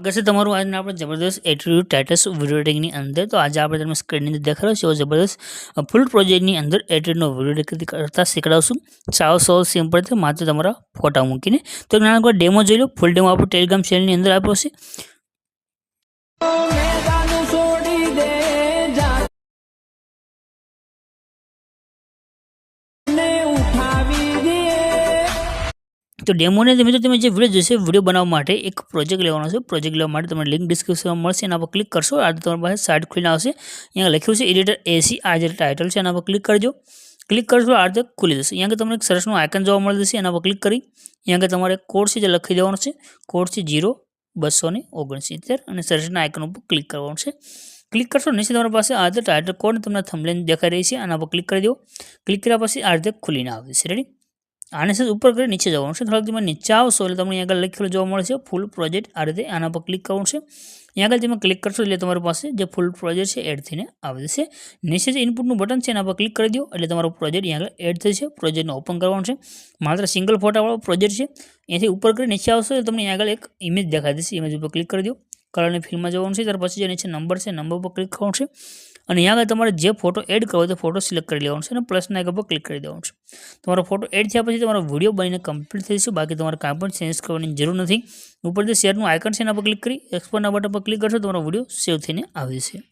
कैसे તમારું આજના આપણે જબરદસ્ત એટ્રીબ્યુટ ટાઇટસ વિડિયો એડિટિંગની અંદર તો આજે આપણે તમને સ્ક્રીનની અંદર દેખાડો છો જબરદસ્ત ફૂલ પ્રોજેક્ટની અંદર એટ્રીબ્યુટનો વિડિયો એડિટ કરતા શીખડાવશું સાવ સિમ્પલ છે માત્ર તમારા ફોટા મૂકીને તો એક નાનો ડેમો જોઈ લો ફૂલ ડેમો આપણો ટેલિગ્રામ ચેનલની અંદર આપ્યો છે तो डेमो ने मित्रों તમે જે વિડિયો જોશે વિડિયો બનાવવા માટે એક પ્રોજેક્ટ લેવાનો છે પ્રોજેક્ટ લેવા માટે તમને લિંક ડિસ્ક્રિપ્શનમાં મળશે એના પર ક્લિક કરશો આ તમારી પાસે સાઇટ ખુલીને આવશે અહીંયા લખ્યું છે એડિટર AC આ જે ટાઇટલ છે એના પર ક્લિક કરજો ક્લિક કરશો આ રીતે ખુલી જશે અહીંયા તમને એક સરસનું આઇકન જોવા મળી જશે એના પર ક્લિક કરી અહીંયા તમારે કોડ છે જે લખી દેવાનો છે કોડ છે 0269 અને સરસના આઇકન ઉપર ક્લિક કરવાનું છે ક્લિક કરશો નીચે તમારી પાસે આ રીતે ટાઇટલ કોડ તમને થંબનેલ દેખાઈ રહી છે આના પર ક્લિક કરી દો ક્લિક કર્યા પછી આ રીતે ખુલીને આવશે રેડી આને से ऊपर कर नीचे जवान है थोड़ा તમે નીચે આવશો એટલે તમને અહીંયા લખેલું જોવા મળે છે ફૂલ પ્રોજેક્ટ આ રીતે આના પર ક્લિક કરવાનું છે અહીંયા આગળ તમે ક્લિક કરશો એટલે તમારી પાસે જે ફૂલ પ્રોજેક્ટ છે એડ થઈને આવી જશે નીચે જે ઇનપુટનું બટન છે એના પર ક્લિક કરી દો એટલે તમારો પ્રોજેક્ટ અહીંયા આગળ એડ થશે પ્રોજેક્ટને ઓપન કરવાનું છે માત્ર સિંગલ ફોટાવાળો પ્રોજેક્ટ છે અહીંથી ઉપર કરી નીચે આવશો એટલે તમને અહીંયા આગળ એક ઇમેજ દેખાઈ દેશે ઇમેજ ઉપર ક્લિક કરી દો કલરની ફિલ્મમાં જવાનું છે ત્યાર પછી જે નીચે નંબર છે નંબર પર ક્લિક કરવાનું છે અને यहाँ આગળ તમારે જે ફોટો એડ કરવો હોય તો ફોટો સિલેક્ટ કરી લેવાનો છે અને પ્લસના આઇકન પર ક્લિક કરી દેવાનું છે તમારો ફોટો એડ થયા પછી તમારો વિડીયો બનીને કમ્પ્લીટ થઈ જશે બાકી તમારે કાંઈ પણ ચેન્જ કરવાની જરૂર નથી ઉપર જે શેરનું આઇકન છે એના પર ક્લિક કરી એક્સપોર્ટના બટન પર ક્લિક કરશો તમારો વિડીયો સેવ થઈને આવી જશે